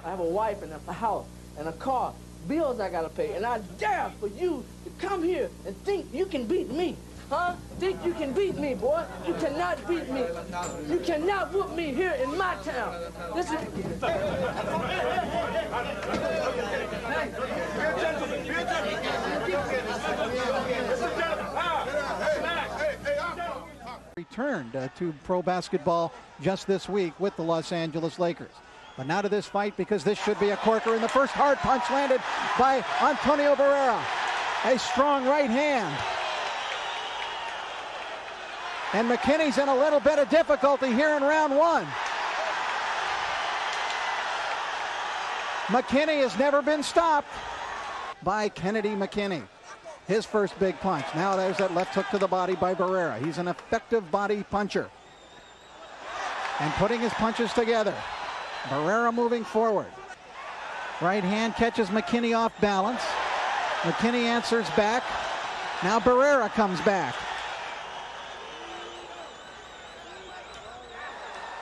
I have a wife and a house and a car, bills I gotta pay, and I dare for you to come here and think you can beat me. Huh? Think you can beat me, boy? You cannot beat me. You cannot whoop me here in my town. This is... Returned to pro basketball just this week with the Los Angeles Lakers. But now to this fight, because this should be a corker. In the first hard punch landed by Antonio Barrera. A strong right hand. And McKinney's in a little bit of difficulty here in round one. McKinney has never been stopped by Kennedy McKinney. His first big punch. Now there's that left hook to the body by Barrera. He's an effective body puncher. And putting his punches together. Barrera moving forward. Right hand catches McKinney off balance. McKinney answers back. Now Barrera comes back.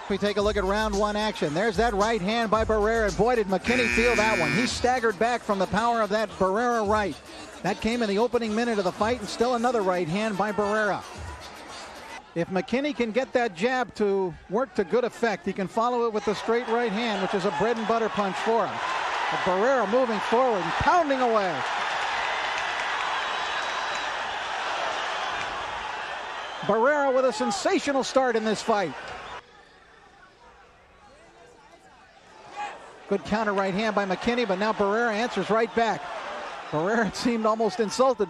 We take a look at round one action. There's that right hand by Barrera. Boy, did McKinney feel that one. He staggered back from the power of that Barrera right. That came in the opening minute of the fight, and still another right hand by Barrera. If McKinney can get that jab to work to good effect, he can follow it with the straight right hand, which is a bread and butter punch for him. But Barrera moving forward and pounding away. Barrera with a sensational start in this fight. Good counter right hand by McKinney, but now Barrera answers right back. Barrera seemed almost insulted.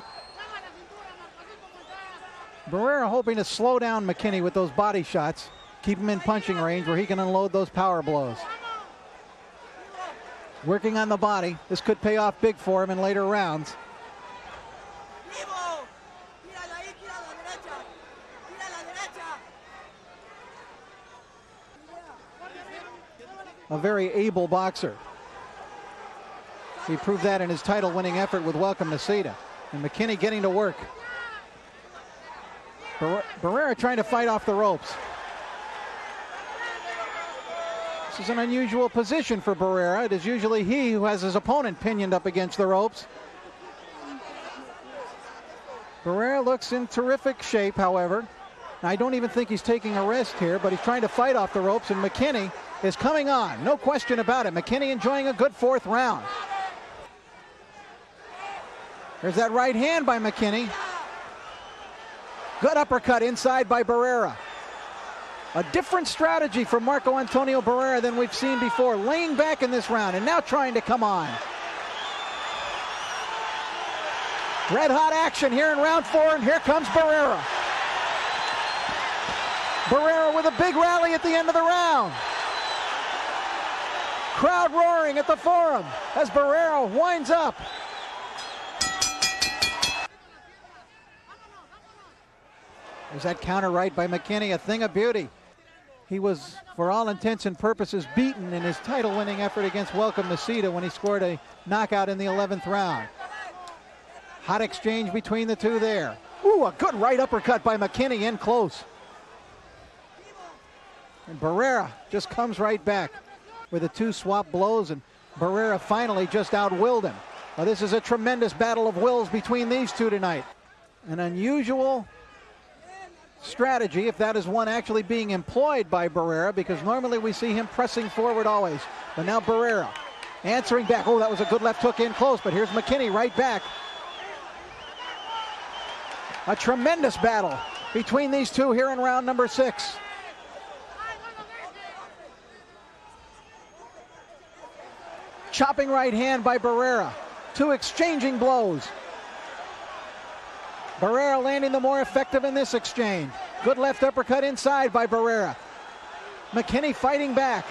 Barrera hoping to slow down McKinney with those body shots, keep him in punching range where he can unload those power blows. Working on the body. This could pay off big for him in later rounds. A very able boxer. He proved that in his title-winning effort with Welcome to Cedar. And McKinney getting to work. Barrera trying to fight off the ropes. This is an unusual position for Barrera. It is usually he who has his opponent pinioned up against the ropes. Barrera looks in terrific shape, however. Now, I don't even think he's taking a rest here, but he's trying to fight off the ropes, and McKinney is coming on. No question about it. McKinney enjoying a good fourth round. There's that right hand by McKinney. Good uppercut inside by Barrera. A different strategy for Marco Antonio Barrera than we've seen before. Laying back in this round and now trying to come on. Red hot action here in round four, and here comes Barrera. Barrera with a big rally at the end of the round. Crowd roaring at the Forum as Barrera winds up. There's that counter right by McKinney, a thing of beauty. He was, for all intents and purposes, beaten in his title-winning effort against Welcome Nocita when he scored a knockout in the 11th round. Hot exchange between the two there. Ooh, a good right uppercut by McKinney in close. And Barrera just comes right back with the two swap blows, and Barrera finally just outwilled him. Well, this is a tremendous battle of wills between these two tonight. An unusual strategy, if that is one actually being employed by Barrera, because normally we see him pressing forward always. But now Barrera answering back. Oh, that was a good left hook in close, but here's McKinney right back. A tremendous battle between these two here in round number 6. Chopping right hand by Barrera. Two exchanging blows. Barrera landing the more effective in this exchange. Good left uppercut inside by Barrera. McKinney fighting back.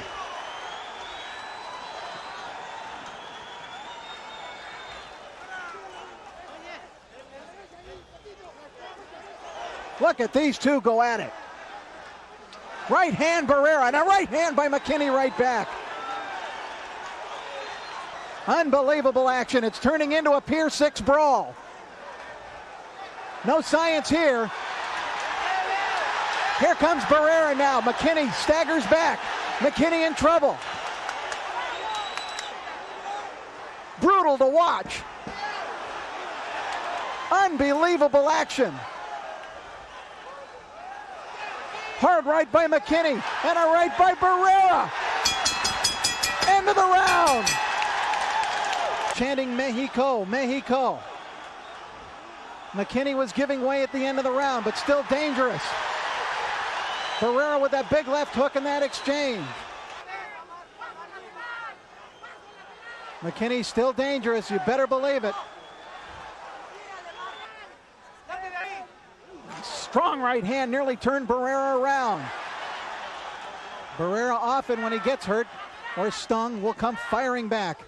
Look at these two go at it. Right hand Barrera, and a right hand by McKinney right back. Unbelievable action. It's turning into a Pier 6 brawl. No science here. Here comes Barrera now. McKinney staggers back. McKinney in trouble. brutal to watch. Unbelievable action. Hard right by McKinney and a right by Barrera. End of the round. Chanting Mexico, Mexico. McKinney was giving way at the end of the round, but still dangerous. Barrera with that big left hook in that exchange. McKinney's still dangerous, you better believe it. Strong right hand nearly turned Barrera around. Barrera often, when he gets hurt or stung, will come firing back.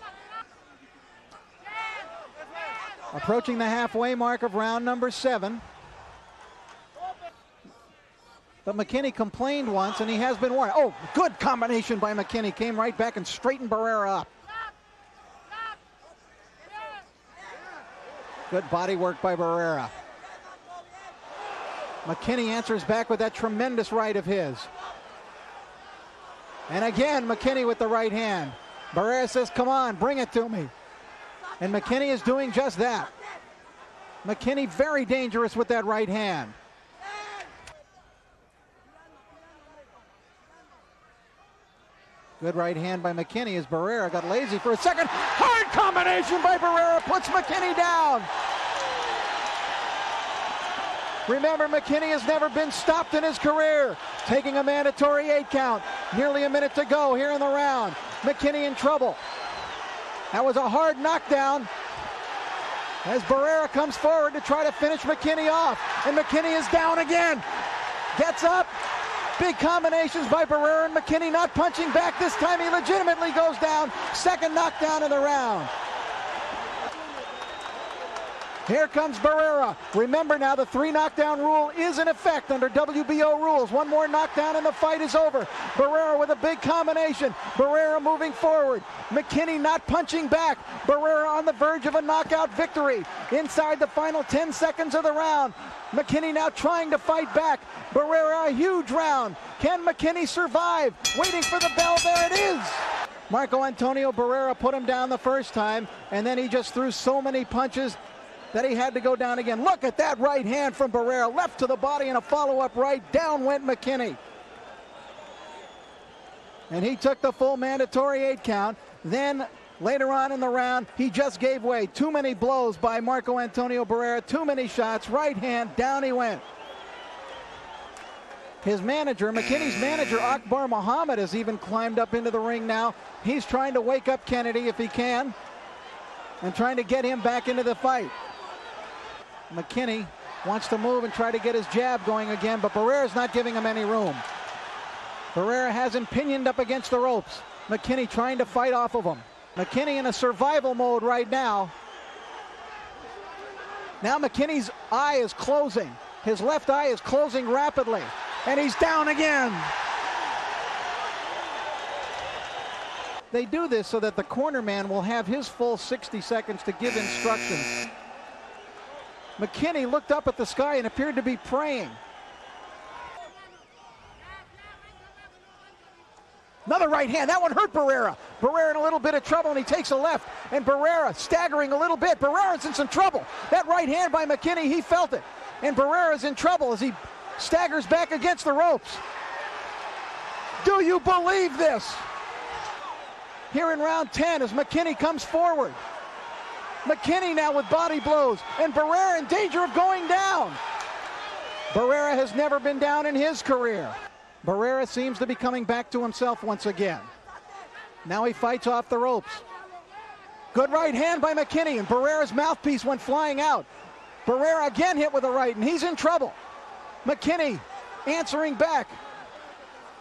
Approaching the halfway mark of round number 7. But McKinney complained once, and he has been warned. Oh, good combination by McKinney. Came right back and straightened Barrera up. Good body work by Barrera. McKinney answers back with that tremendous right of his. And again, McKinney with the right hand. Barrera says, come on, bring it to me. And McKinney is doing just that. McKinney very dangerous with that right hand. Good right hand by McKinney as Barrera got lazy for a second. Hard combination by Barrera puts McKinney down. Remember, McKinney has never been stopped in his career. Taking a mandatory 8 count. Nearly a minute to go here in the round. McKinney in trouble. That was a hard knockdown as Barrera comes forward to try to finish McKinney off. And McKinney is down again. Gets up. Big combinations by Barrera and McKinney not punching back. This time he legitimately goes down. Second knockdown of the round. Here comes Barrera. Remember now, the 3 knockdown rule is in effect under WBO rules. One more knockdown and the fight is over. Barrera with a big combination. Barrera moving forward. McKinney not punching back. Barrera on the verge of a knockout victory. Inside the final 10 seconds of the round. McKinney now trying to fight back. Barrera, a huge round. Can McKinney survive? Waiting for the bell. There it is. Marco Antonio Barrera put him down the first time, and then he just threw so many punches that he had to go down again. Look at that right hand from Barrera. Left to the body and a follow-up right. Down went McKinney. And he took the full mandatory 8 count. Then later on in the round, he just gave way. Too many blows by Marco Antonio Barrera. Too many shots. Right hand, down he went. His manager, McKinney's manager, Akbar Muhammad, has even climbed up into the ring now. He's trying to wake up Kennedy if he can and trying to get him back into the fight. McKinney wants to move and try to get his jab going again, but Barrera's not giving him any room. Barrera has him pinioned up against the ropes. McKinney trying to fight off of him. McKinney in a survival mode right now. Now McKinney's eye is closing. His left eye is closing rapidly, and he's down again. They do this so that the corner man will have his full 60 seconds to give instructions. McKinney looked up at the sky and appeared to be praying. Another right hand. That one hurt Barrera. Barrera in a little bit of trouble, and he takes a left. And Barrera staggering a little bit. Barrera's in some trouble. That right hand by McKinney, he felt it. And Barrera's in trouble as he staggers back against the ropes. Do you believe this? Here in round 10 as McKinney comes forward. McKinney now with body blows, and Barrera in danger of going down. Barrera has never been down in his career. Barrera seems to be coming back to himself once again. Now he fights off the ropes. Good right hand by McKinney, and Barrera's mouthpiece went flying out. Barrera again hit with a right, and he's in trouble. McKinney answering back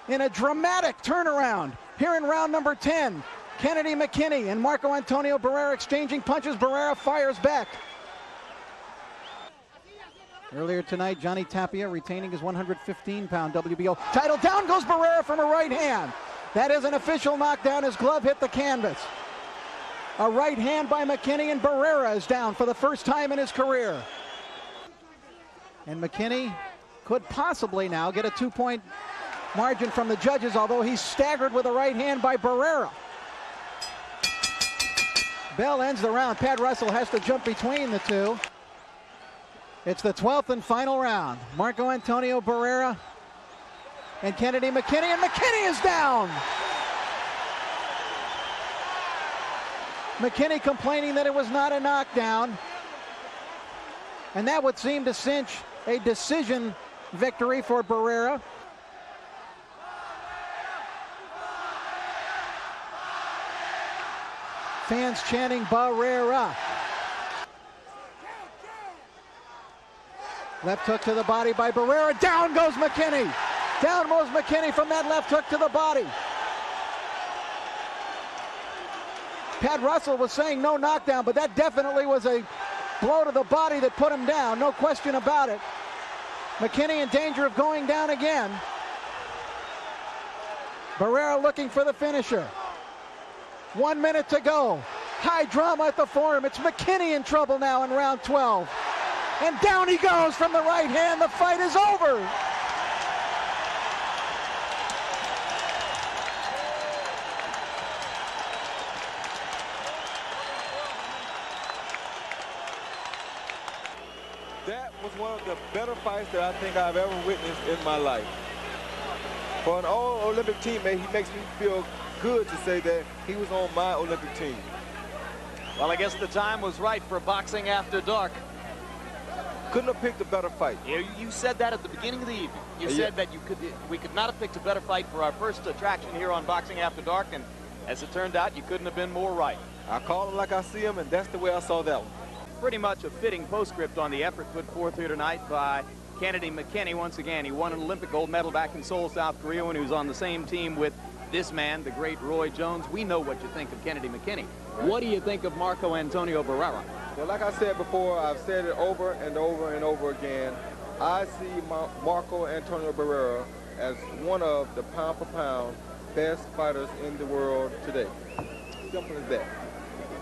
in a dramatic turnaround here in round number 10. Kennedy McKinney and Marco Antonio Barrera exchanging punches. Barrera fires back. Earlier tonight, Johnny Tapia retaining his 115-pound WBO title. Down goes Barrera from a right hand. That is an official knockdown. His glove hit the canvas. A right hand by McKinney, and Barrera is down for the first time in his career. And McKinney could possibly now get a 2-point margin from the judges, although he's staggered with a right hand by Barrera. Bell ends the round. Pat Russell has to jump between the two. It's the 12th and final round. Marco Antonio Barrera and Kennedy McKinney, and McKinney is down. McKinney complaining that it was not a knockdown, and that would seem to cinch a decision victory for Barrera. Fans chanting Barrera. Left hook to the body by Barrera. Down goes McKinney. Down goes McKinney from that left hook to the body. Pat Russell was saying no knockdown, but that definitely was a blow to the body that put him down. No question about it. McKinney in danger of going down again. Barrera looking for the finisher. 1 minute to go. High drama at the Forum. It's McKinney in trouble now in round 12. And down he goes from the right hand. The fight is over. That was one of the better fights that I think I've ever witnessed in my life. For an all-Olympic teammate, he makes me feel good to say that he was on my Olympic team. Well, I guess the time was right for Boxing After Dark. Couldn't have picked a better fight. You said that at the beginning of the evening. You said that we could not have picked a better fight for our first attraction here on Boxing After Dark, and as it turned out, you couldn't have been more right. I call him like I see him, and that's the way I saw that one. Pretty much a fitting postscript on the effort put forth here tonight by Kennedy McKinney. Once again, he won an Olympic gold medal back in Seoul, South Korea, when he was on the same team with this man, the great Roy Jones. We know what you think of Kennedy McKinney. Right. What do you think of Marco Antonio Barrera? Well, like I said before, I've said it over and over and over again. I see Marco Antonio Barrera as one of the pound-for-pound best fighters in the world today. Simple as that.